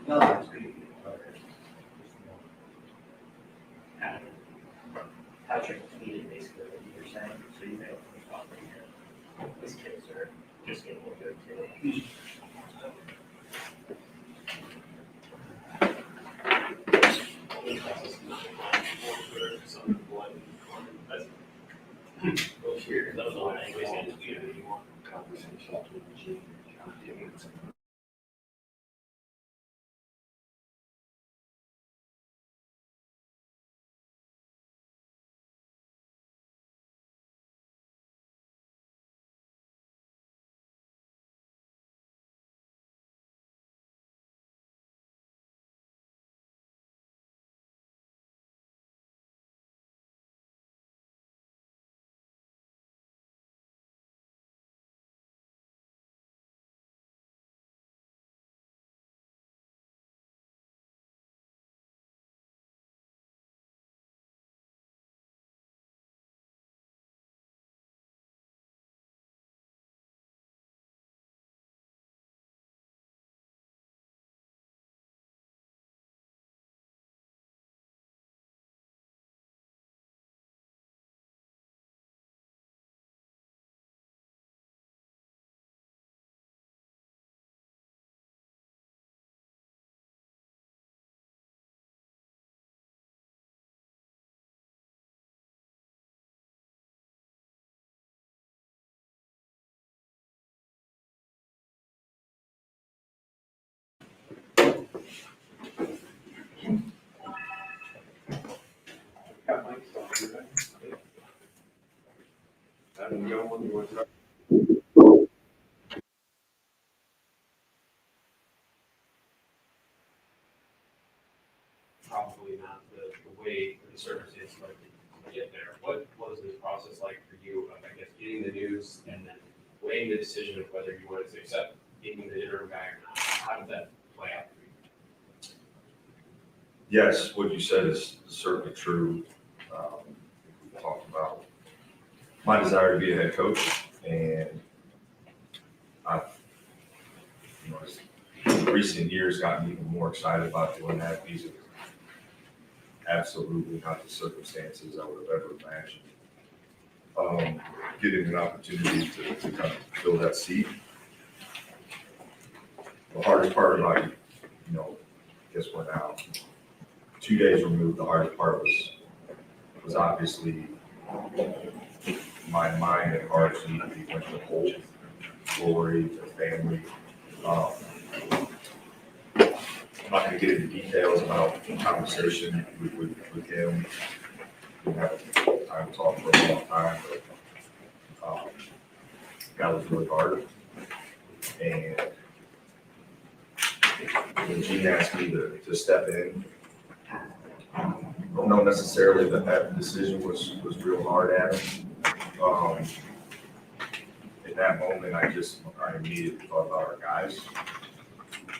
No, that's good. Patrick needed basically what you were saying, so you may have to talk to him. His kids are just getting a little good too. Well, here, that was the one anyways, I just do it anymore. Probably not the way or the circumstances like to get there. What was this process like for you of, I guess, getting the news and then weighing the decision of whether you wanted to accept getting the interim guy or not? How did that play out for you? Yes, what you said is certainly true. We talked about my desire to be a head coach, and I've, in recent years, gotten even more excited about doing that. These are absolutely not the circumstances I would have ever imagined. Getting an opportunity to kind of fill that seat. The hardest part about it, I guess we're now 2 days removed. The hardest part was obviously my mind and heart immediately went to Holt, Lori, the family. I'm not going to get into details about the conversation with him. We have time to talk for a long time, but that was really hard. And when Gene asked me to step in, I don't know necessarily that decision was real hard at him. In that moment, I immediately thought about our guys,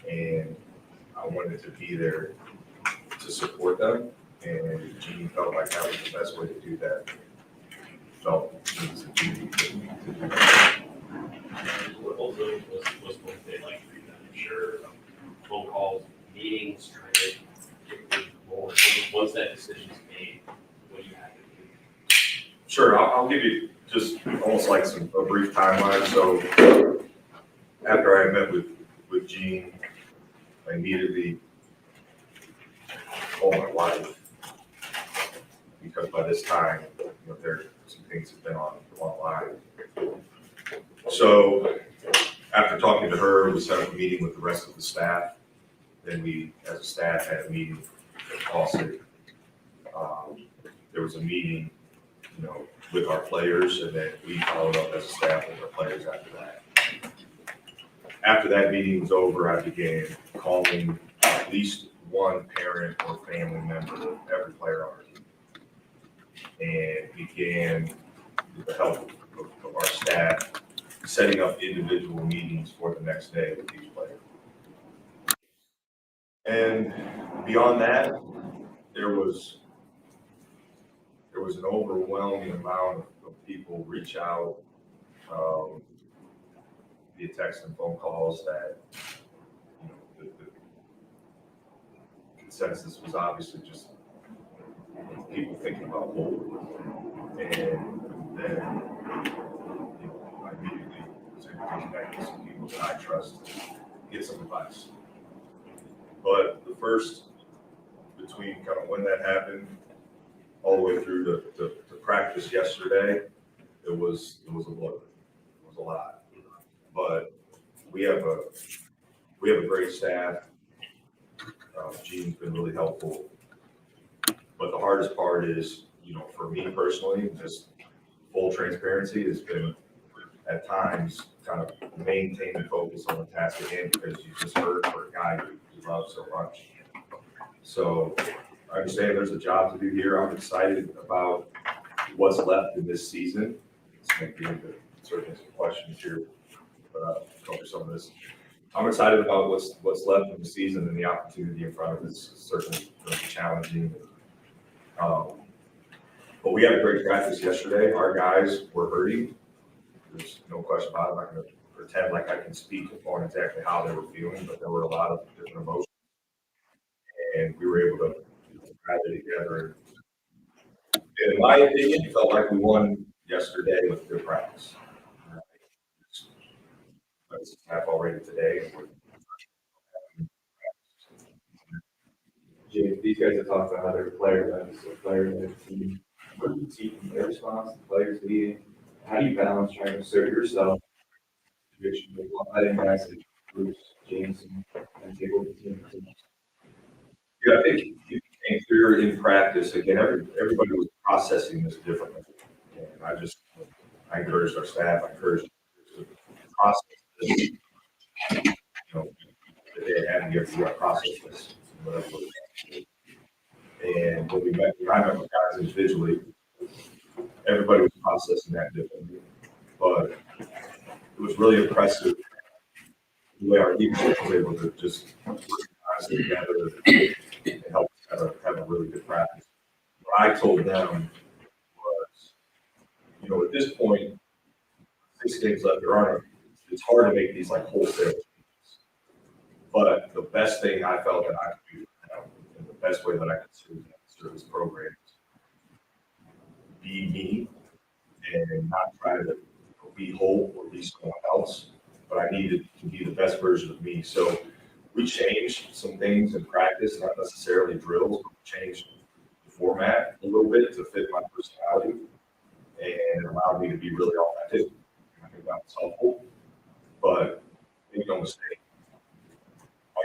and I wanted to be there to support them, and Gene felt like that was the best way to do that. Felt it was a duty to do that. What ultimately was Wednesday like for you then? I'm sure phone calls, meetings, trying to get things forward. Once that decision is made, what do you have to do? Sure, I'll give you just almost like a brief timeline. So after I met with Gene, I immediately told my wife, because by this time, there some things have been online. So after talking to her, we set up a meeting with the rest of the staff. Then we, as a staff, had a meeting at Fawcett. There was a meeting, with our players, and then we followed up as a staff with our players after that. After that meeting was over, I began calling at least one parent or family member of every player on our team, and began, with the help of our staff, setting up individual meetings for the next day with each player. And beyond that, there was an overwhelming amount of people reach out via text and phone calls that consensus was obviously just people thinking about hold. And then, I immediately was able to connect with some people that I trust to get some advice. But the first, between kind of when that happened, all the way through to practice yesterday, it was a load. It was a lot. But we have a great staff. Gene's been really helpful. But the hardest part is, for me personally, just full transparency has been at times kind of maintain the focus on the task at hand because you just heard for a guy you love so much. So I understand there's a job to do here. I'm excited about what's left in this season. It's going to get into certainly some questions here, but cover some of this. I'm excited about what's left in the season and the opportunity in front of us. It's certainly going to be challenging. But we had a great practice yesterday. Our guys were hurting. There's no question about it. I'm not going to pretend like I can speak on exactly how they were feeling, but there were a lot of different emotions. And we were able to rally together. And in my opinion, it felt like we won yesterday with good practice. That's half already today. Jake, these guys have talked about how they're player-led, so player-led team. What do you see from their response, the players leading? How do you balance trying to assert yourself? Letting guys like Bruce, Jameson, and take over the team. Yeah, I think you came through in practice. Again, everybody was processing this differently. And I encouraged our staff, I encouraged them to process this, that they had to get through our process this, whatever it was. And when I met with guys individually, everybody was processing that differently. But it was really impressive the way our leadership was able to just work together and help us have a really good practice. What I told them was, at this point, 6 games left, it's hard to make these like wholesale changes. But the best thing I felt that I could do and the best way that I could serve this program is be me and not try to be whole or be someone else, but I needed to be the best version of me. So we changed some things in practice, not necessarily drills, but we changed the format a little bit to fit my personality, and it allowed me to be really authentic. I think that was helpful, but make no mistake,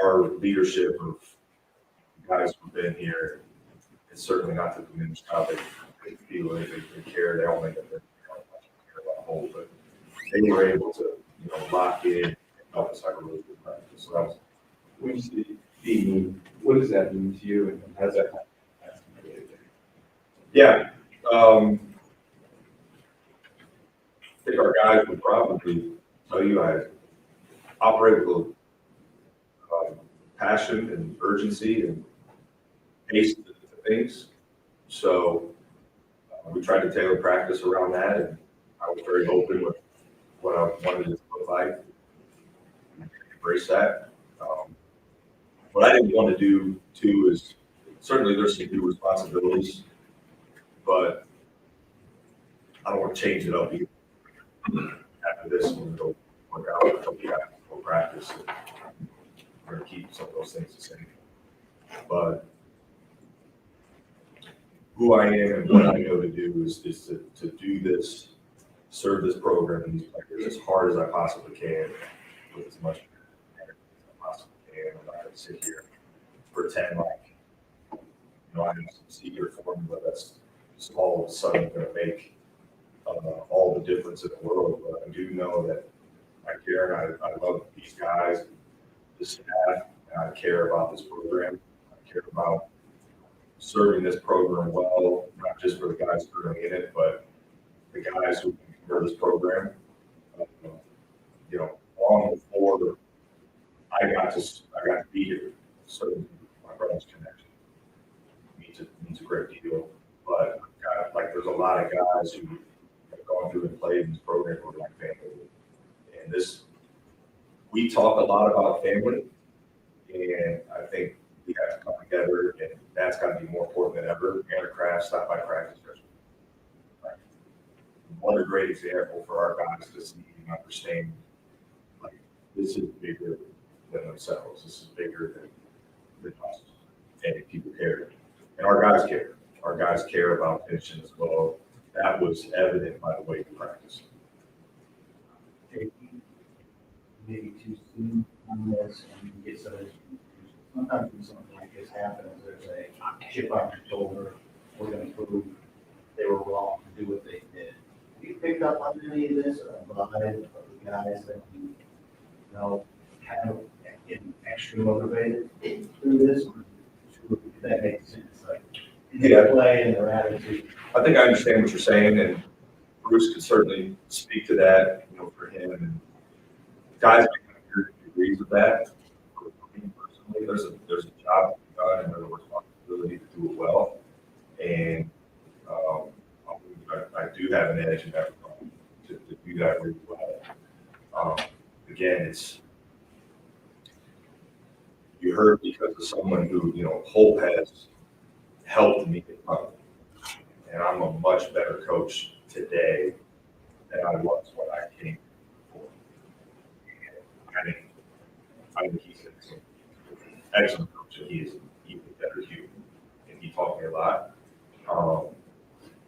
our leadership of guys who've been here, it's certainly not to diminish how they feel, they care, they all make it, they don't care about the whole, but they were able to, lock in and help us have a really good practice. So that was. When you say being, what does that mean to you, and how does that happen? Yeah. I think our guys would probably tell you I operate with passion and urgency and pace to things. So we tried to tailor practice around that, and I was very open with what I wanted it to look like. Embrace that. What I didn't want to do too is certainly there's some new responsibilities, but I don't want to change it up either. After this, we're going to go work out, go practice. We're going to keep some of those things the same. But who I am and what I know to do is to do this, serve this program and these players as hard as I possibly can with as much energy as I possibly can. I'm not going to sit here and pretend like, I have some secret formula that's just all of a sudden going to make all the difference in the world. But I do know that I care and I love these guys, the staff, and I care about this program. I care about serving this program well, not just for the guys who are in it, but the guys who can convert this program. Long before I got to be here, serving my brother's connection means a great deal. But there's a lot of guys who have gone through and played in this program who are like family. And we talk a lot about family, and I think we have to come together than ever, and a craft, stop by practice. What a great example for our guys to see and understand, like, this is bigger than themselves. This is bigger than us. And people care. And our guys care. Our guys care about finishing as well. That was evident by the way we practice. Maybe too soon on this and you get some, sometimes when something like this happens, there's a chip on your shoulder, we're gonna prove they were wrong to do what they did. You picked up on any of this, or the guys that you know, kind of getting extra motivated through this? If that makes sense, like, Yeah. play and their attitude. I think I understand what you're saying, and Bruce could certainly speak to that, for him. And guys make degrees of that. For me personally, there's a job to be done and there's a responsibility to do it well. And I do have an edge in that regard to do that really well. Again, you heard because of someone who, Hope has helped me become. And I'm a much better coach today than I was when I came before. I think he's an excellent coach, and he is an even better human. And he taught me a lot.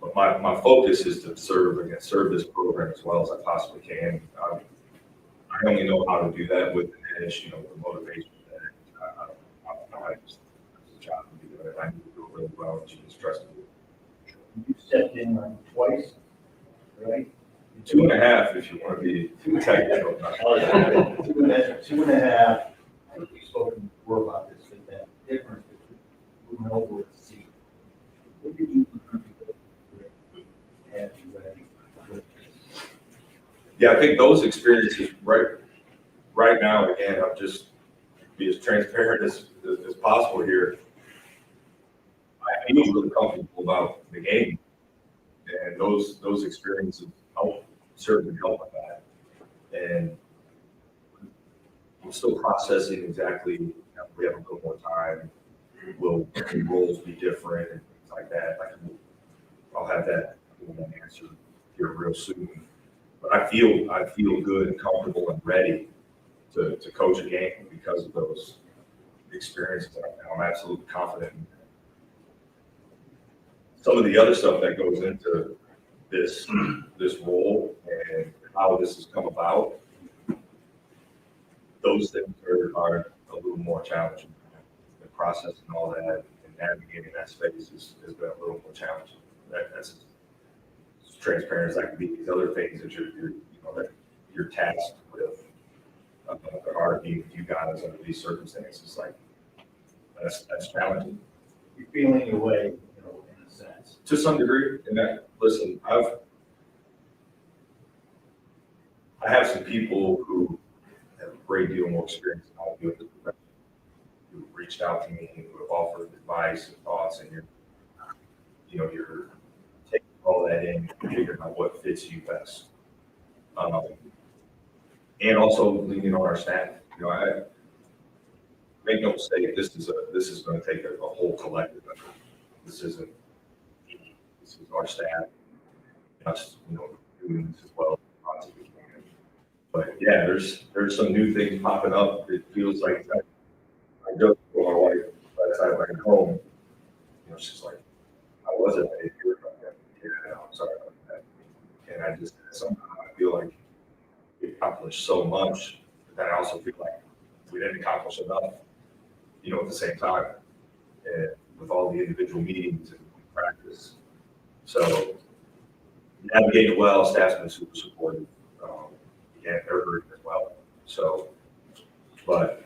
But my focus is to serve this program as well as I possibly can. I only know how to do that with an edge, the motivation. I just, it's a job to do it. I need to do it really well, and she just trusted me. You stepped in like twice, right? 2.5 if you want to be technical. 2.5. I think we've spoken before about this, but that difference between moving over to see. What did you have you ready with this? Yeah, I think those experiences right now, again, I'll just be as transparent as possible here. I feel really comfortable about the game, and those experiences certainly help with that. And I'm still processing exactly. We have a little more time. Will roles be different and things like that? I'll have that answer here real soon. But I feel good and comfortable and ready to coach a game because of those experiences. I'm absolutely confident in that. Some of the other stuff that goes into this role and how this has come about, those things are a little more challenging. The process and all that and navigating that space has been a little more challenging. That's as transparent as I can be. These other things that you're tasked with are being with you guys under these circumstances, like that's challenging. You're feeling your way, in a sense. To some degree, and listen, I have some people who have a great deal more experience than I do with the profession, who reached out to me, who have offered advice and thoughts, and you're taking all that in and figuring out what fits you best. And also leaning on our staff. I make no mistake, this is going to take a whole collective effort. This isn't me. This is our staff. Us, doing this as well as possibly can. But yeah, there's some new things popping up. It feels like I joked with my wife last time I got home. She's like, "How was it? I didn't hear from you." Yeah, I'm sorry about that. And I just somehow I feel like we accomplished so much, but then I also feel like we didn't accomplish enough. At the same time, and with all the individual meetings and practice. So navigate it well. Staff's been super supportive. Again, they're hurting as well. So, but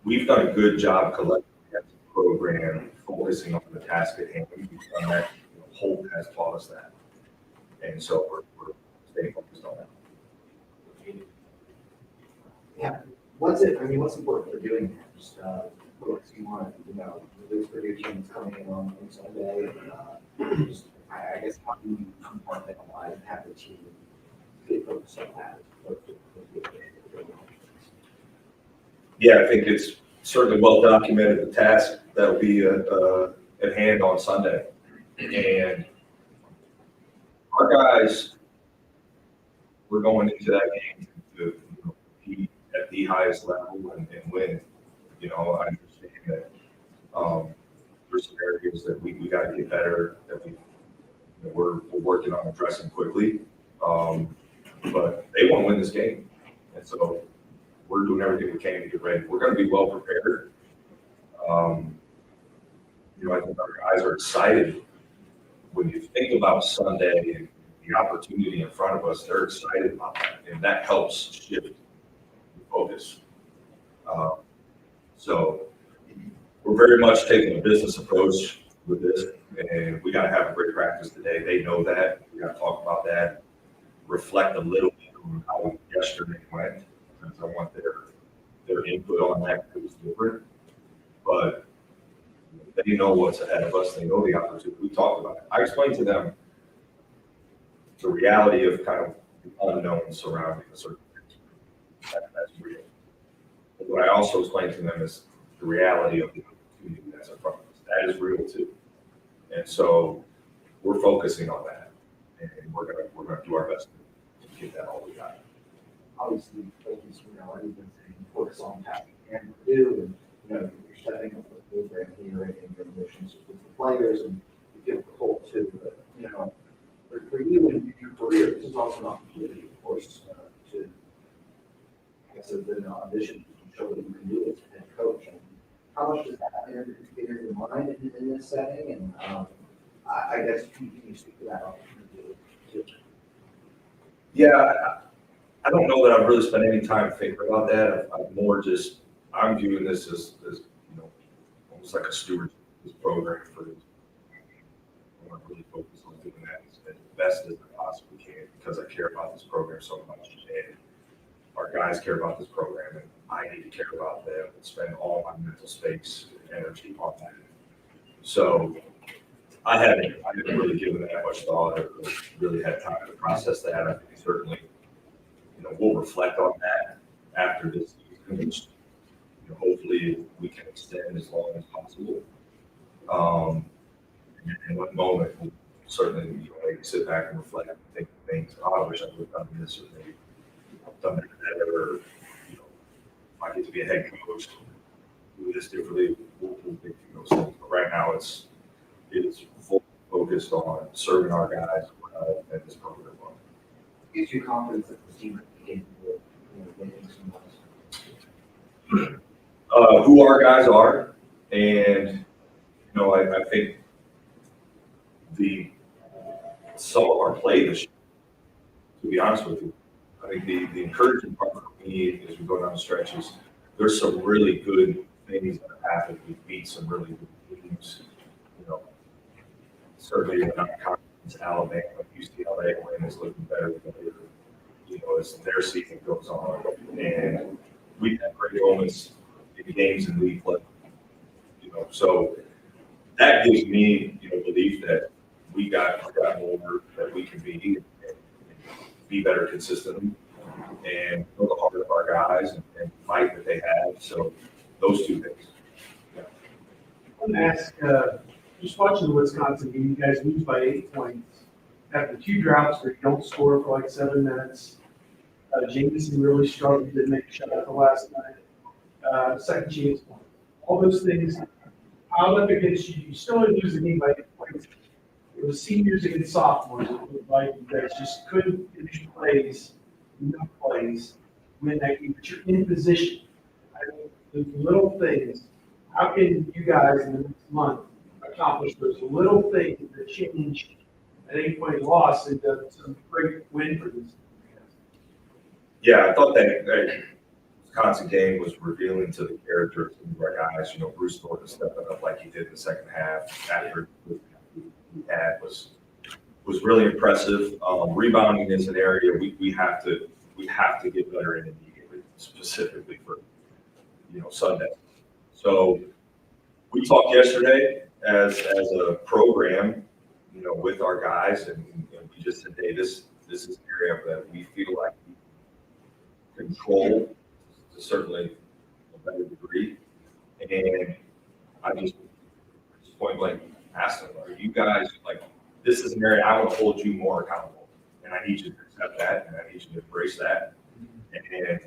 we've done a good job collectively as a program, focusing on the task at hand. We've done that. Hope has taught us that, and so we're staying focused on that. Yeah. What's important for doing that? Just what you want, lose for your team's coming in on Sunday. Just, I guess, how do you compartmentalize and have the team get focused on that? Yeah, I think it's certainly well documented, the task that'll be at hand on Sunday. And our guys, we're going into that game to compete at the highest level and win. I understand that there's some areas that we got to get better, that we're working on addressing quickly. But they want to win this game. And so we're doing everything we can to get ready. We're going to be well prepared. I think our guys are excited. When you think about Sunday and the opportunity in front of us, they're excited about that. And that helps shift the focus. So we're very much taking a business approach with this. And we got to have a great practice today. They know that. We got to talk about that. Reflect a little bit on how yesterday went, because I want their input on that, because it was different. But they know what's ahead of us. They know the opportunity. We talked about it. I explained to them the reality of kind of the unknown surrounding the circumstance. That's real. But what I also explained to them is the reality of the opportunity that's in front of us. That is real too. And so we're focusing on that, and we're gonna do our best to get that all we got. Obviously, focus, I've been saying, focus on task and do, and, you're stepping up the program here and your missions with the players, and you feel cool too, but, for you and your career, this is also an opportunity, of course, to, I guess, an audition to show what you can do as a head coach. And how much does that enter your mind in this setting? And I guess can you speak to that opportunity too? Yeah, I don't know that I've really spent any time thinking about that. I'm viewing this as almost like a stewardship of this program for this. I want to really focus on doing that as best as I possibly can, because I care about this program so much. And our guys care about this program, and I need to care about them and spend all my mental space and energy on that. So I haven't really given that much thought or really had time to process that. I think certainly, we'll reflect on that after this season, which, hopefully we can extend as long as possible. In one moment, we'll certainly, maybe sit back and reflect and think of things. I wish I would have done this, or maybe done that better, or, if I get to be a head coach, do this differently, we'll think through those things. But right now, it's full focused on serving our guys and this program. Gives you confidence that the team is capable of winning some of this? Who our guys are, and I think some of our play this year, to be honest with you, I think the encouraging part for me as we go down the stretches, there's some really good things that have happened. We beat some really good teams, certainly in our conference, Alabama, UCLA win is looking better than they were, as their season goes on, and we have great moments in games and league play, so that gives me, belief that we got more that we can be better consistently, and know the heart of our guys and fight that they have. So those two things. I want to ask, just watching the Wisconsin game, you guys lose by 8 points after 2 droughts where you don't score for like 7 minutes. Jameson really struggled, didn't make a shot the last night. Second chance point. All those things piled up against you. You still didn't lose the game by 8 points. It was seniors against sophomores. It looked like you guys just couldn't finish enough plays, win that game. But you're in position. I mean, those little things. How can you guys in the next month accomplish those little things that change an 8-point loss into some great win for this? Yeah, I thought that Wisconsin game was revealing to the character of some of our guys. Bruce Thornton stepping up like he did in the second half after we had was really impressive. Rebounding is an area we have to get better in immediately, specifically for Sunday. So we talked yesterday as a program, with our guys, and we just said, hey, this is an area that we feel like we control to certainly a better degree. And I just point blank asked them, are you guys, like, this is an area I want to hold you more accountable. And I need you to accept that, and I need you to embrace that. And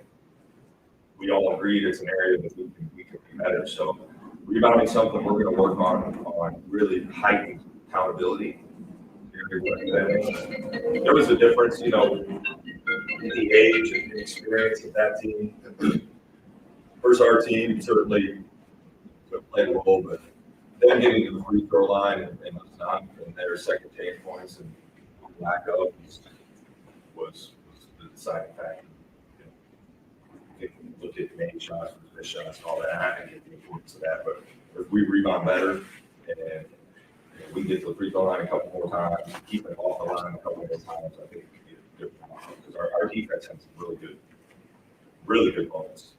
we all agreed it's an area that we can be better. So rebounding something we're going to work on really heightened accountability. There was a difference, in the age and the experience of that team. First, our team certainly played a role, but them getting to the free throw line and us not in their second change points and lack of was the deciding factor. You can look at main shots, missed shots, all that, and get the importance of that. But if we rebound better and we get to the free throw line a couple more times, keep it off the line a couple more times, I think we get a different outcome. Because our defense has some really good moments.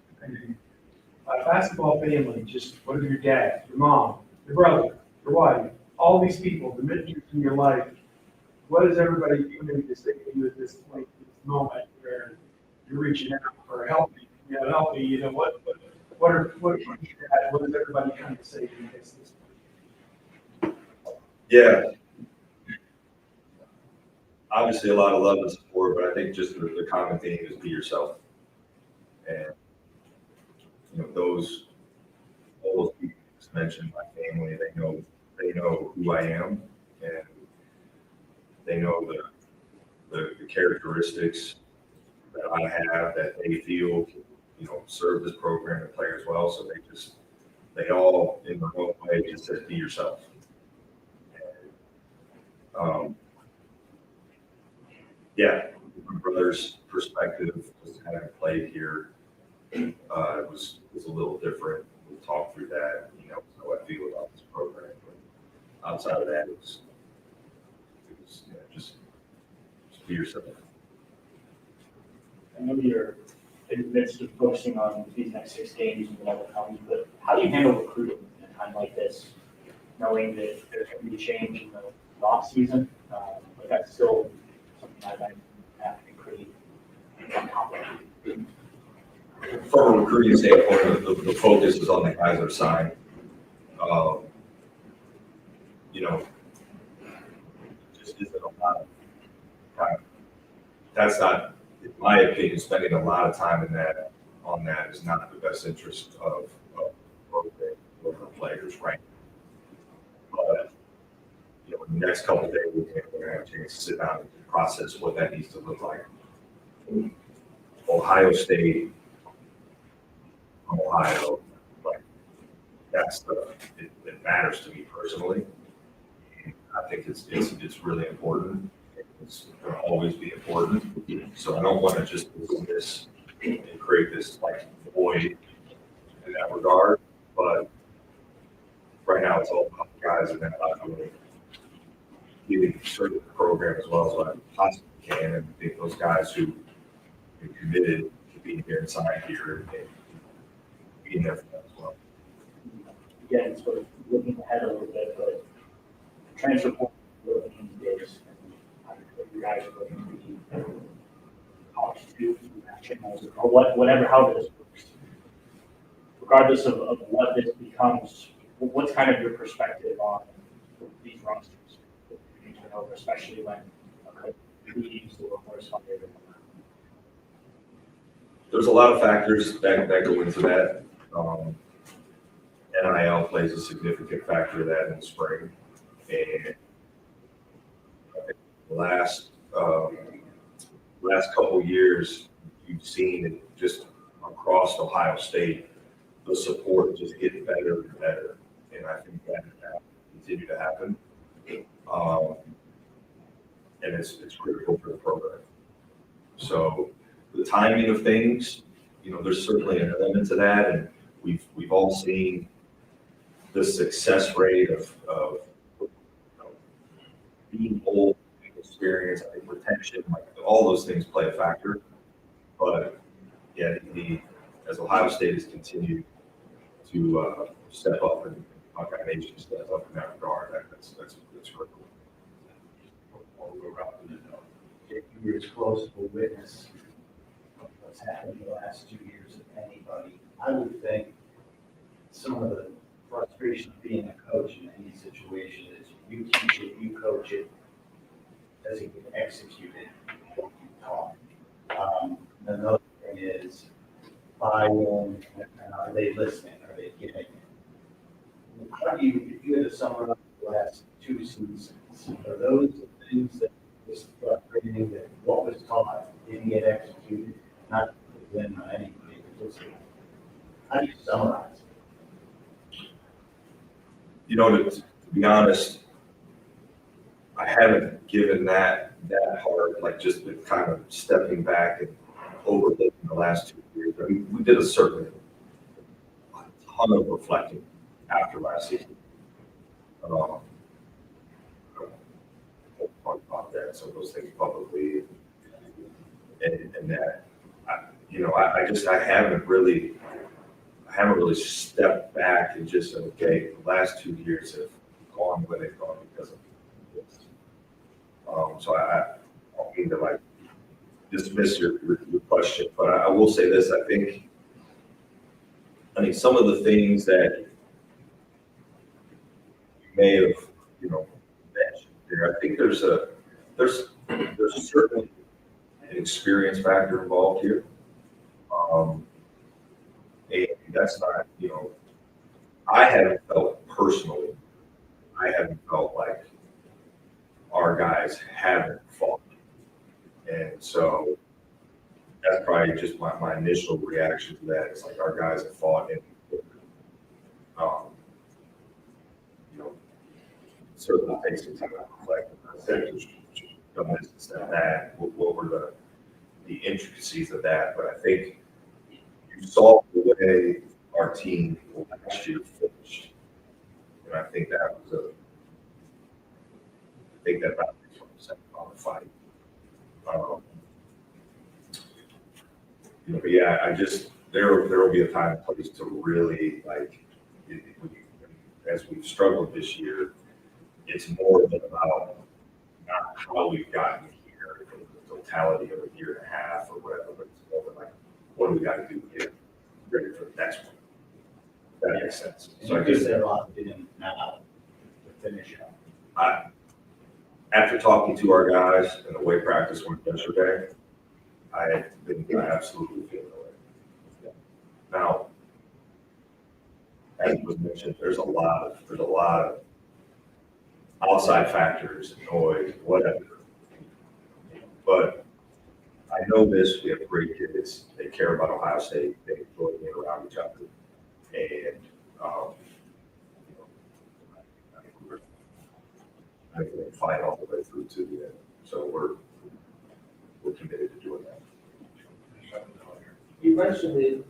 Basketball family, just what are your dad, your mom, your brother, your wife, all these people, the mentors in your life, what is everybody doing to stay with you at this point, this moment where you're reaching out for help me, what does everybody kind of say to you at this point? Yeah. Obviously, a lot of love and support, but I think just the common theme is be yourself. And all those people just mentioned, my family, they know who I am, and they know the characteristics that I have that they feel serve this program and players well. So they all in their own way just said be yourself. And, my brother's perspective was kind of played here. It was a little different. We talked through that, how I feel about this program. But outside of that, it was just be yourself. I know you're in the midst of focusing on these next 6 games and whatever comes, but how do you handle recruiting in a time like this, knowing that there's going to be change in the off season? But that's still something I have to be pretty complicated. From a recruiting standpoint, the focus is on the guys that are signed. Just isn't a lot of time. That's not, in my opinion, spending a lot of time on that is not the best interest of the program or the players, right? But in the next couple of days, we're going to have a chance to sit down and process what that needs to look like. Ohio State, Ohio, like that's it matters to me personally. I think it's really important. It's going to always be important. So I don't want to just do this and create this like void in that regard. But right now it's all about the guys and then I'm getting started the program as well as I possibly can, and I think those guys who are committed to being here and signed here and being there for them as well. Again, sort of looking ahead a little bit, but transfer portal is, you guys are going to be talked to channels or whatever, how this works. Regardless of what this becomes, what's kind of your perspective on these rosters, especially when a coach leaves or worse on their. There's a lot of factors that go into that. NIL plays a significant factor of that in the spring. And I think the last couple of years, you've seen it just across Ohio State, the support just getting better and better. And I think that will continue to happen. And it's critical for the program. So the timing of things, there's certainly an element to that, and we've all seen the success rate of being old, experience, I think retention, like all those things play a factor. But yeah, as Ohio State has continued to step up and Buckeye Nation step up in that regard, that's critical. If you're as close to a witness of what's happened in the last 2 years as anybody, I would think some of the frustration of being a coach in any situation is you teach it, you coach it, does it get executed? What you taught? Another thing is buy-in, and are they listening, are they getting it? How do you, if you had to summarize the last 2 seasons, are those the things that was frustrating, that what was taught didn't get executed, not within anybody, just how do you summarize? You know, to be honest, I haven't given that hard, like just been kind of stepping back and overlooking the last 2 years. I mean, we did a ton of reflecting after last season. We'll talk about that, some of those things publicly, and that, I haven't really stepped back and just said, okay, the last 2 years have gone where they've gone because of this. So I don't mean to like dismiss your question, but I will say this, I think some of the things that you may have, mentioned there, I think there's certainly an experience factor involved here. And that's not, I haven't felt personally, like our guys haven't fought. And so that's probably just my initial reaction to that. It's like our guys have fought and, certainly takes some time to reflect. I said, done this and said that. What were the intricacies of that? But I think you saw the way our team last year finished. And I think that was about 20% on the fight. But yeah, there will be a time and place to really as we've struggled this year, it's more than about not how we've gotten here for the totality of a year and a half or whatever, but it's more than like, what do we got to do to get ready for the next one? That makes sense. So I guess they're locked in now to finish up. After talking to our guys and the way practice went yesterday, I absolutely feel that way. Now, as was mentioned, there's a lot of outside factors, noise, whatever. But I know this, we have great kids, they care about Ohio State, they enjoy being around each other. And, I think they fight all the way through to the end. So we're committed to doing that. You mentioned that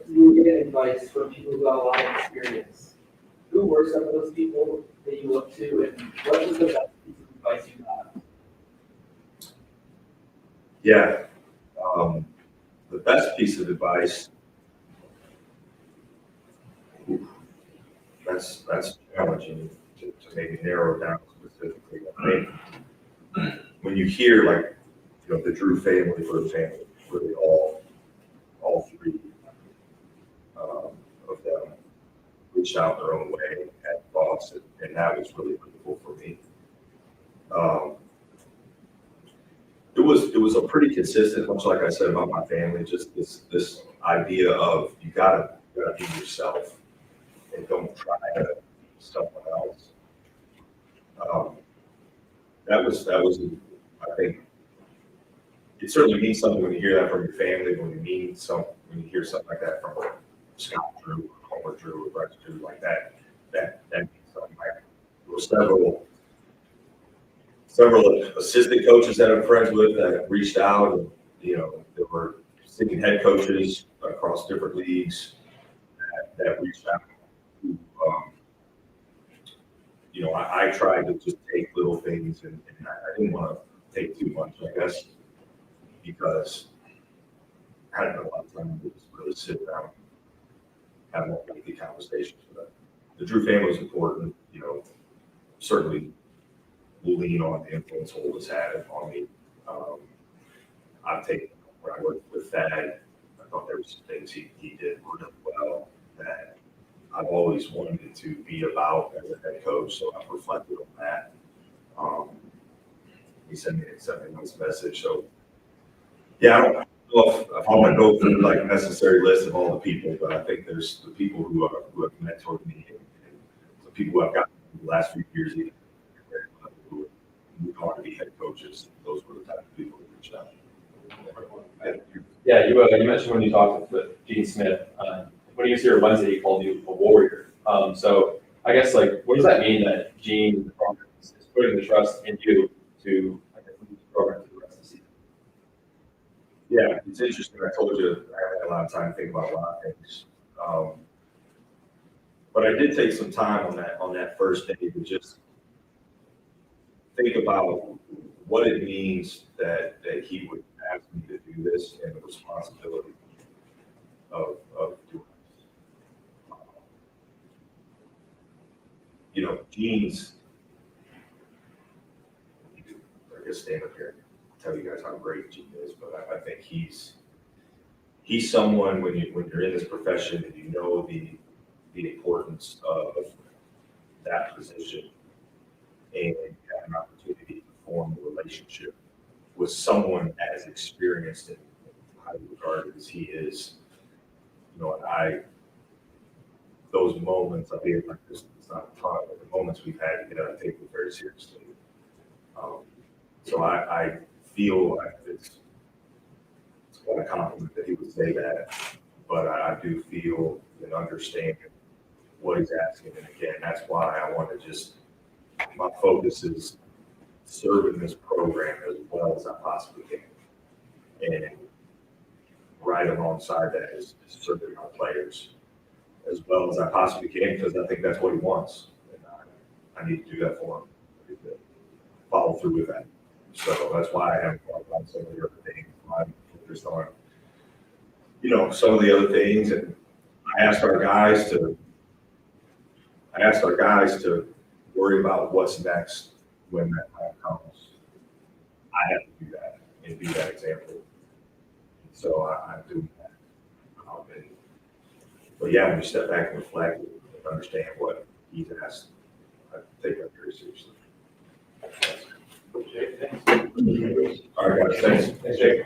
you were getting advice from people who got a lot of experience. Who were some of those people that you looked to, and what was the best piece of advice you got? Yeah, the best piece of advice. That's challenging to maybe narrow down specifically. I mean, when you hear the Drew family, for example, really all three of them reached out their own way, had thoughts, and that was really critical for me. It was a pretty consistent, much like I said about my family, just this idea of you gotta be yourself and don't try to be someone else. That was I think it certainly means something when you hear that from your family, when you hear something like that from Scott Drew, Homer Drew, or Bryce Drew, like that means something. Like, there were several assistant coaches that I'm friends with that reached out, and there were sitting head coaches across different leagues that reached out. I tried to just take little things, and I didn't want to take too much, I guess, because I hadn't had a lot of time to just really sit down, have more lengthy conversations with them. The Drew family was important, certainly will lean on the influence Holt has had on me. I've taken, when I worked with Thad, I thought there were some things he did really well that I've always wanted it to be about as a head coach, so I've reflected on that. He sent me a nice message, so yeah, I don't know if I want to go through like a necessary list of all the people, but I think there's the people who have mentored me and the people who I've gotten the last few years, even who moved on to be head coaches. Those were the type of people who reached out. Yeah, you mentioned when you talked with Gene Smith, when he was here Wednesday, he called you a warrior. So I guess like, what does that mean that Gene is putting the trust in you to, I guess, lead the program for the rest of the season? Yeah, it's interesting. I told you I had a lot of time to think about a lot of things. But I did take some time on that first day to just think about what it means that he would ask me to do this and the responsibility of doing this. You know, Gene's, I guess stand up here and tell you guys how great Gene is, but I think he's someone when you're in this profession and you know the importance of that position and you have an opportunity to form a relationship with someone as experienced and highly regarded as he is. You know, and those moments, I'll be like this, it's not a ton, but the moments we've had together, I take it very seriously. So I feel like it's quite a compliment that he would say that, but I do feel and understand what he's asking. And again, that's why I want to just, my focus is serving this program as well as I possibly can. And right alongside that is serving our players as well as I possibly can, because I think that's what he wants. And I need to do that for him. I need to follow through with that. So that's why I haven't thought about some of the other things. I'm focused on, you know, some of the other things. And I asked our guys to worry about what's next when that time comes. I have to do that and be that example. So I'm doing that. But yeah, when you step back and reflect and understand what he's asked, I take that very seriously. Jake, thanks. All right, guys, thanks. Thanks, Jake.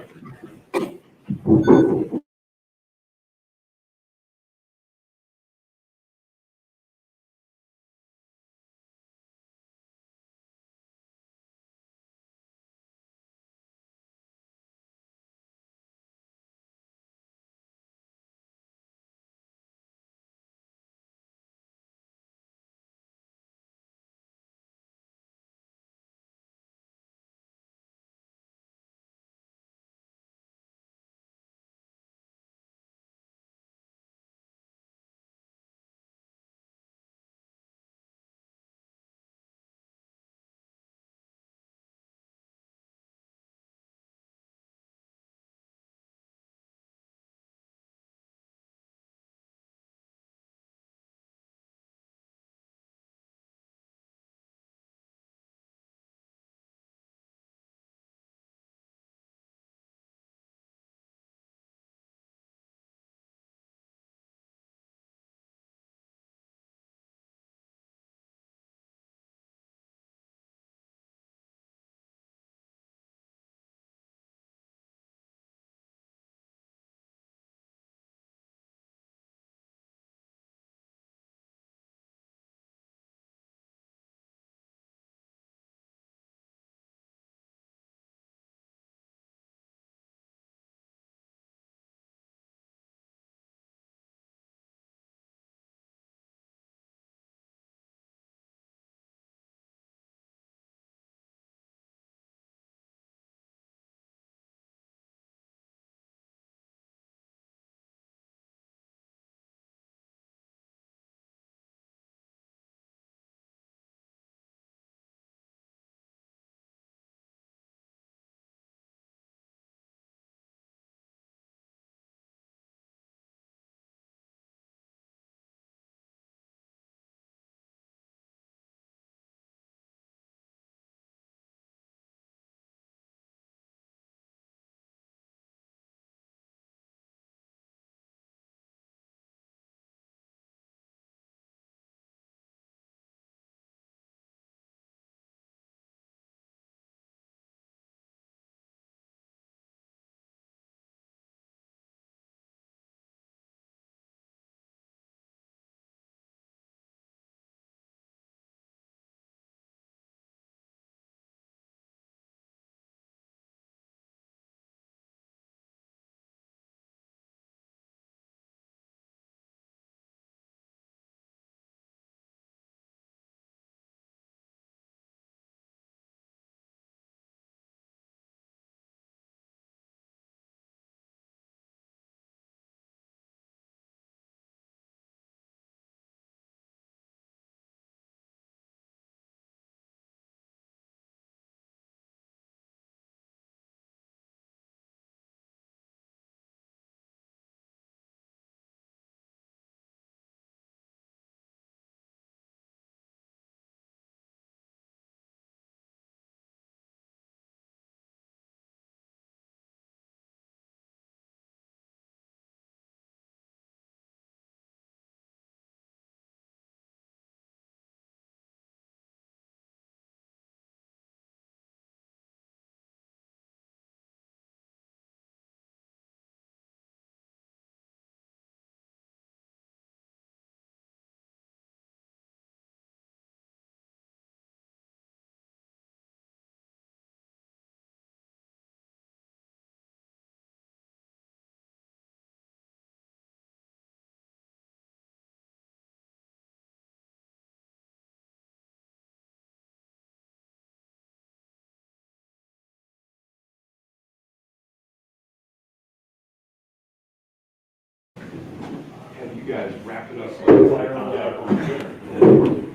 guys wrap it up.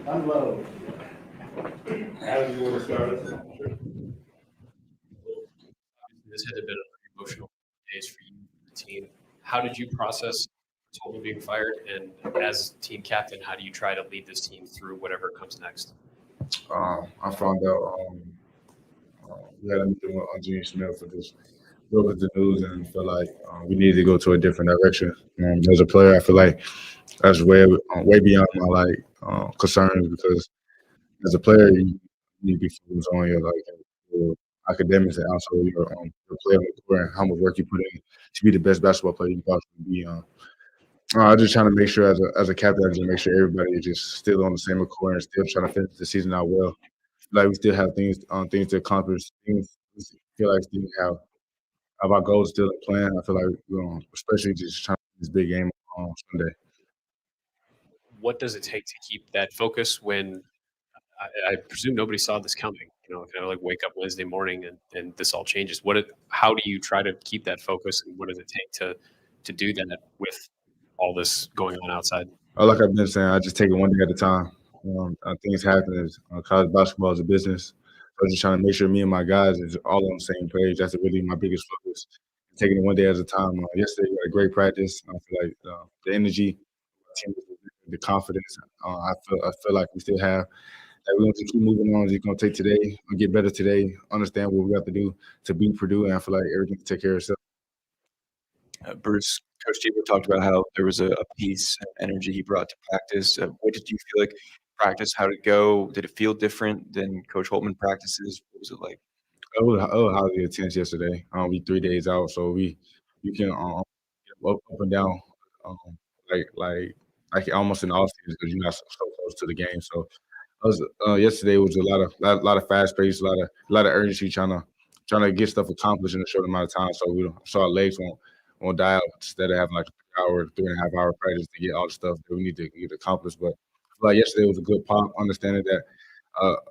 Unload. Adam, you want to start us? This had been an emotional days for you, the team. How did you process Holtmann being fired? And as team captain, how do you try to lead this team through whatever comes next? I found out we had a meeting with Gene Smith for this look at the news and felt like we needed to go to a different direction. As a player, I feel like that's way beyond my concerns because as a player, you need to be focused on your academics and also your play on the court and how much work you put in to be the best basketball player you can possibly be. I'm just trying to make sure as a captain, I just make sure everybody is just still on the same accord and still trying to finish the season out well. Like we still have things to accomplish. Things we feel like still have our goals still in plan. I feel like especially just trying to win this big game on Sunday. What does it take to keep that focus when I presume nobody saw this coming? Kind of like wake up Wednesday morning and this all changes. How do you try to keep that focus, and what does it take to do that with all this going on outside? Like I've been saying, I just take it one day at a time. Things happen. College basketball is a business. So I'm just trying to make sure me and my guys is all on the same page. That's really my biggest focus. Taking it one day at a time. Yesterday we had a great practice. I feel like the energy, the confidence. I feel like we still have. That we're going to keep moving on. It's going to take today. We'll get better today. Understand what we have to do to beat Purdue, and I feel like everything can take care of itself. Bruce, Coach Diebler talked about how there was a peace and energy he brought to practice. What did you feel like practice? How did it go? Did it feel different than Coach Holtmann practices? What was it like? It was highly intense yesterday. We 3 days out, so we can up and down like almost in the off season because you're not so close to the game. So yesterday was a lot of fast pace, a lot of urgency, trying to get stuff accomplished in a short amount of time. So our legs won't die out instead of having like a 3.5 hour practice to get all the stuff that we need to get accomplished. But I feel like yesterday was a good pop, understanding that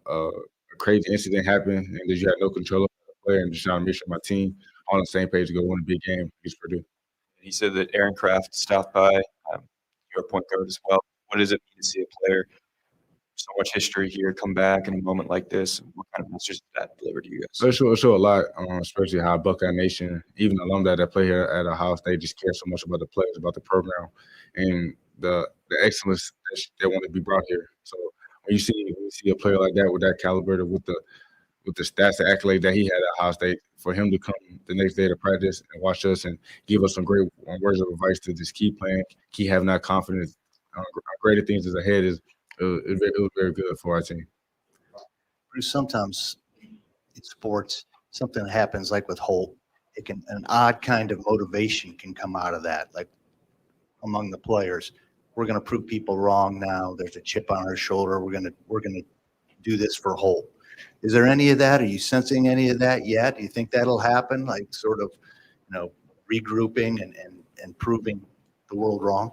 a crazy incident happened and that you had no control of the player, and just trying to make sure my team on the same page to go win a big game against Purdue. He said that Aaron Kraft stopped by, your point guard as well. What does it mean to see a player? So much history here, come back in a moment like this. What kind of message did that deliver to you guys? It show a lot, especially how Buckeye Nation, even alumni that play here at Ohio State, just care so much about the players, about the program, and the excellence that want to be brought here. So when you see a player like that with that caliber, with the stats and accolades that he had at Ohio State, for him to come the next day to practice and watch us and give us some great words of advice to just keep playing, keep having that confidence, greater things is ahead it was very good for our team. Bruce, sometimes in sports, something happens like with Holt, an odd kind of motivation can come out of that, like among the players. We're going to prove people wrong now. There's a chip on our shoulder. We're going to do this for Holt. Is there any of that? Are you sensing any of that yet? Do you think that'll happen? Like sort of, regrouping and proving the world wrong?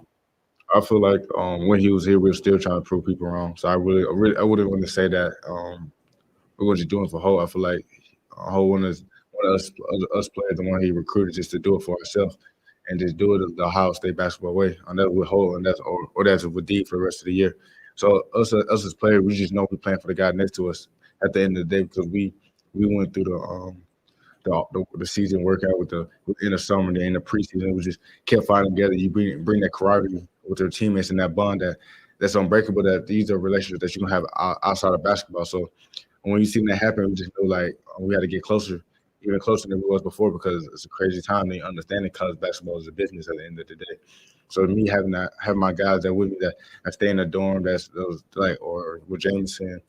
I feel like when he was here, we were still trying to prove people wrong. So I wouldn't want to say that we were just doing it for Holt. I feel like Holt one of us players, the one he recruited just to do it for ourselves and just do it the Ohio State basketball way. And that's with Holt, and that's with D for the rest of the year. So us as players, we just know we're playing for the guy next to us at the end of the day because we went through the season workout in the summer and in the preseason. We just kept fighting together. You bring that camaraderie with your teammates and that bond that's unbreakable. That these are relationships that you can have outside of basketball. So when you see that happen, we just know like we had to get closer, even closer than we was before because it's a crazy time. They understanding college basketball is a business at the end of the day. So me having my guys that with me that stay in the dorm, or with Jameson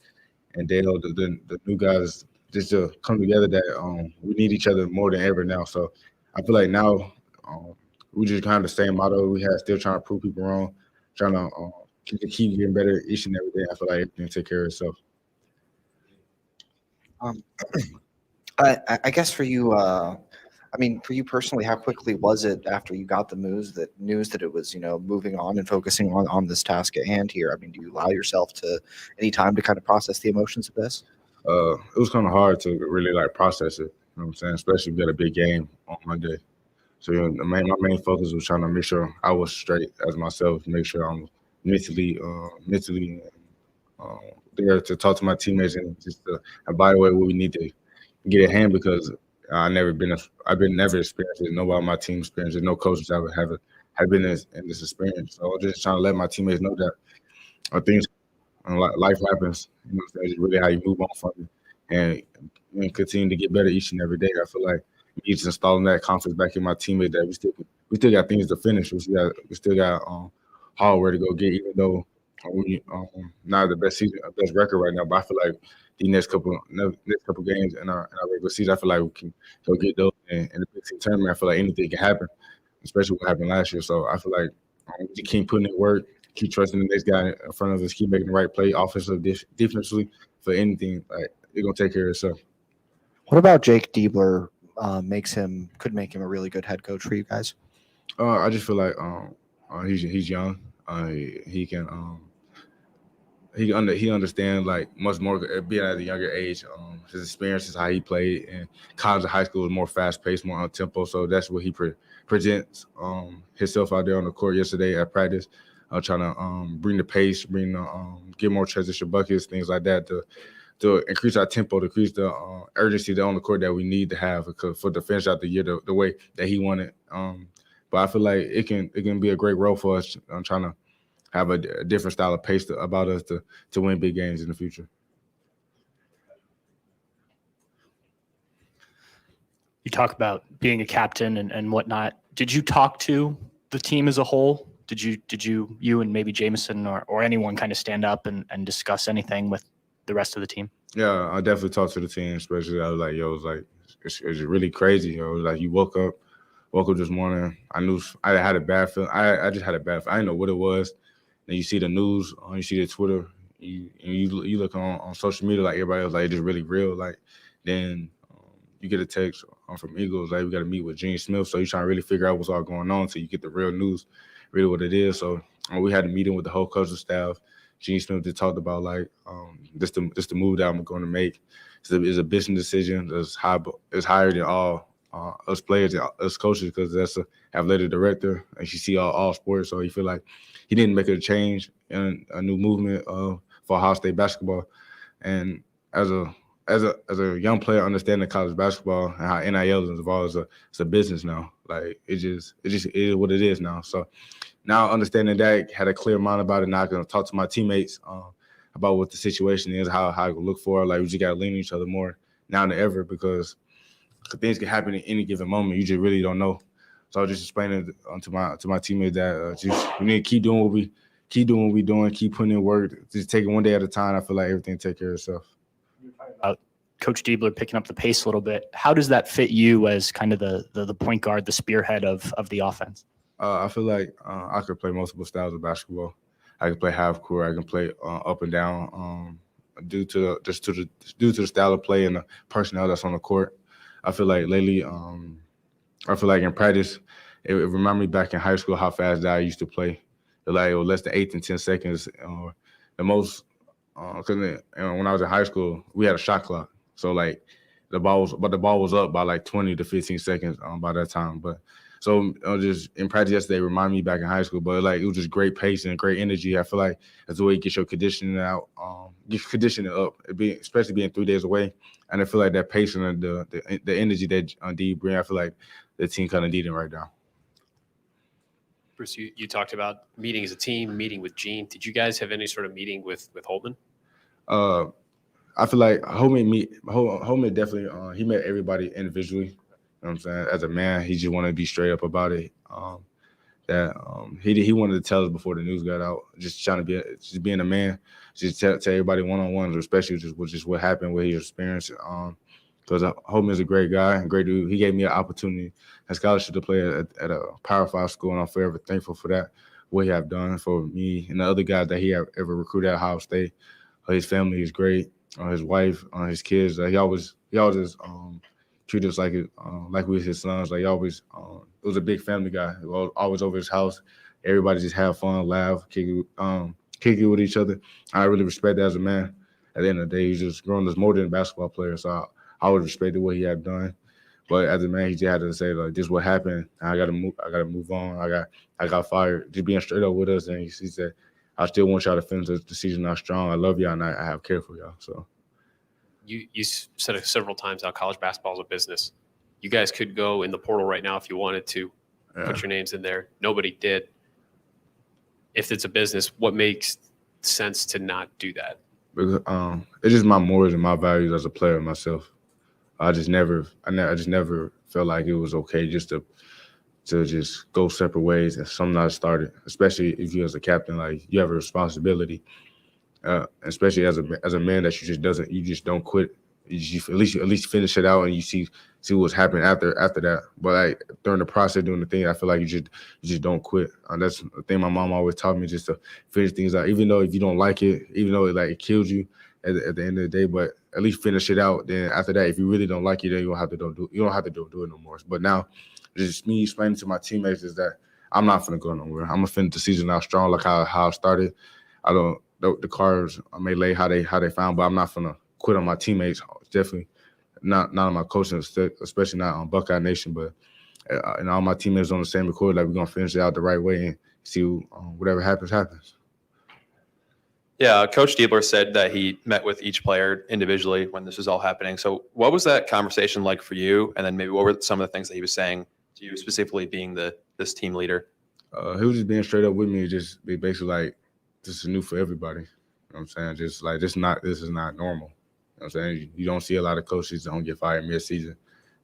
and Dale, the new guys, just to come together that we need each other more than ever now. So I feel like now we just kind of the same motto we had, still trying to prove people wrong, trying to keep getting better each and every day. I feel like everything will take care of itself. I guess for you, for you personally, how quickly was it after you got the news that it was, moving on and focusing on this task at hand here? Do you allow yourself to any time to kind of process the emotions of this? It was kind of hard to really process it. You know what I'm saying? Especially if you got a big game on Monday. So my main focus was trying to make sure I was straight as myself, make sure I'm mentally there to talk to my teammates and just to evaluate what we need to get at hand because I've been never experienced it. Nobody on my team experienced it. No coaches ever have been in this experience. So I'm just trying to let my teammates know that things life happens. You know, so it's really how you move on from it and continue to get better each and every day. I feel like me just installing that confidence back in my teammates that we still got things to finish. We still got hardware to go get, even though we not the best best record right now. But I feel like the next couple games in our regular season, I feel like we can go get those in the Big Ten tournament. I feel like anything can happen, especially what happened last year. So I feel like we just keep putting in work, keep trusting the next guy in front of us, keep making the right play, offensively, defensively, for anything. Like it's gonna take care of itself. What about Jake Diebler could make him a really good head coach for you guys? I just feel like he's young. He can he understands like much more being at a younger age. His experiences, how he played in college and high school was more fast paced, more on tempo. So that's what he presents himself out there on the court yesterday at practice. Trying to bring the pace, get more transition buckets, things like that to increase our tempo, to increase the urgency on the court that we need to have for the finish out the year the way that he wanted. But I feel like it can be a great role for us. I'm trying to have a different style of pace about us to win big games in the future. You talk about being a captain and whatnot. Did you talk to the team as a whole? Did you and maybe Jameson or anyone kind of stand up and discuss anything with the rest of the team? Yeah, I definitely talked to the team, especially I was like, it's really crazy. It was like you woke up this morning. I knew I had a bad feeling. I just had a bad feeling. I didn't know what it was. Then you see the news, you see the Twitter, you look on social media like everybody else, like it's just really real. Like then you get a text from Eagles, like we got to meet with Gene Smith. So you're trying to really figure out what's all going on until you get the real news, really what it is. So we had a meeting with the whole coaching staff. Gene Smith just talked about like this the move that I'm going to make. It's a business decision. It's higher than all us players, us coaches, because that's a athletic director, and you see all sports. So you feel like he didn't make a change and a new movement for Ohio State basketball. And as a young player, understanding college basketball and how NIL is involved, it's a business now. Like it just is what it is now. So now understanding that, had a clear mind about it. Now I can talk to my teammates about what the situation is, how I can look for it. Like we just got to lean on each other more now than ever because things can happen at any given moment. You just really don't know. So I was just explaining to my teammates that we need to keep doing what we're doing, keep putting in work, just take it one day at a time. I feel like everything take care of itself. Coach Diebler picking up the pace a little bit. How does that fit you as kind of the point guard, the spearhead of the offense? I feel like I could play multiple styles of basketball. I can play half court. I can play up and down. Due to the style of play and the personnel that's on the court, I feel like lately, I feel like in practice, it reminded me back in high school how fast I used to play. It was less than 8 to 10 seconds. The most, because when I was in high school, we had a shot clock. So like the ball was up by like 20 to 15 seconds by that time. But so just in practice yesterday, remind me back in high school. But like it was just great pace and great energy. I feel like that's the way you get your conditioning out, get your conditioning up. Especially being 3 days away, and I feel like that pace and the energy that D bring, I feel like the team kind of needing right now. Bruce, you talked about meeting as a team, meeting with Gene. Did you guys have any sort of meeting with Holtmann? I feel like Holtmann definitely he met everybody individually. You know what I'm saying? As a man, he just wanted to be straight up about it. He wanted to tell us before the news got out, just trying to being a man, just tell everybody one-on-ones, especially just what happened with his experience. Because Holtmann's a great guy, a great dude. He gave me an opportunity, a scholarship to play at a Power 5 school, and I'm forever thankful for that, what he have done for me and the other guys that he have ever recruited at Ohio State. His family is great. His wife, his kids. He always treated us like we was his sons. Like he always, it was a big family guy. He was always over his house. Everybody just have fun, laugh, kick it with each other. I really respect that as a man. At the end of the day, he's just grown as more than a basketball player. So I always respected what he had done. But as a man, he just had to say like, "This is what happened. I got to move. I got to move on. I got fired." Just being straight up with us, and he said, "I still want y'all to finish the season out strong. I love y'all, and I have care for y'all." So You said it several times how college basketball is a business. You guys could go in the portal right now if you wanted to, put your names in there. Nobody did. If it's a business, what makes sense to not do that? Because it's just my morals and my values as a player myself. I just never felt like it was okay just to just go separate ways and something not started. Especially if you as a captain, like you have a responsibility, especially as a man that you just don't quit. You at least finish it out and you see what's happening after that. But like during the process, doing the thing, I feel like you just don't quit. That's the thing my mom always taught me, just to finish things out, even though if you don't like it, even though it kills you at the end of the day, but at least finish it out. Then after that, if you really don't like it, then you don't have to do it no more. But now, just me explaining to my teammates is that I'm not gonna go nowhere. I'm gonna finish the season out strong, like how I started. I don't the cards I may lay how they found, but I'm not gonna quit on my teammates. Definitely not on my coaching, especially not on Buckeye Nation. But and all my teammates on the same accord, like we're gonna finish it out the right way and see whatever happens. Yeah, Coach Diebler said that he met with each player individually when this was all happening. So what was that conversation like for you? And then maybe what were some of the things that he was saying to you, specifically being this team leader? He was just being straight up with me, just be basically like, this is new for everybody. You know what I'm saying? Just like this is not normal. You know what I'm saying? You don't see a lot of coaches that don't get fired mid-season.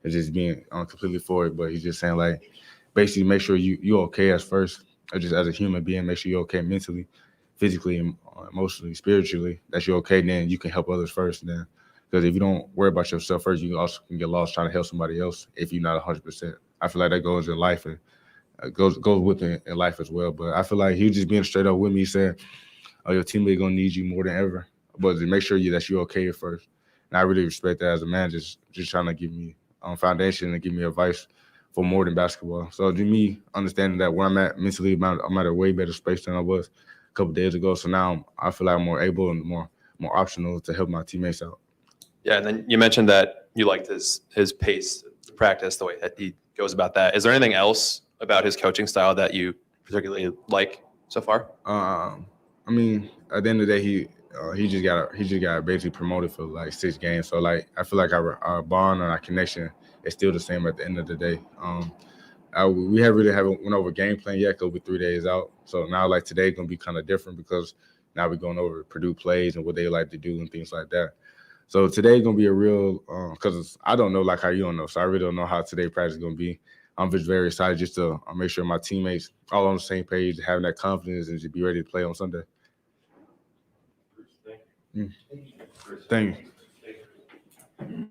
And just being completely for it. But he's just saying like, basically make sure you're okay as first, or just as a human being, make sure you're okay mentally, physically, emotionally, spiritually, that you're okay, then you can help others first. Then, because if you don't worry about yourself first, you also can get lost trying to help somebody else if you're not 100%. I feel like that goes in life and goes with it in life as well. But I feel like he was just being straight up with me. He said, "Oh, your teammate gonna need you more than ever, but to make sure that you're okay at first." And I really respect that as a man, just trying to give me foundation and give me advice for more than basketball. So to me, understanding that where I'm at mentally, I'm at a way better space than I was a couple of days ago. So now I feel like I'm more able and more optional to help my teammates out. Yeah, and then you mentioned that you liked his pace, practice, the way that he goes about that. Is there anything else about his coaching style that you particularly like so far? I mean, at the end of the day, he just got basically promoted for like 6 games. So like I feel like our bond and our connection is still the same at the end of the day. We haven't went over game plan yet because we're 3 days out. So now like today gonna be kind of different because now we're going over Purdue plays and what they like to do and things like that. So today gonna be a real because I don't know like how you don't know. So I really don't know how today practice is gonna be. I'm just very excited just to make sure my teammates all on the same page, having that confidence and just be ready to play on Sunday. Thank you.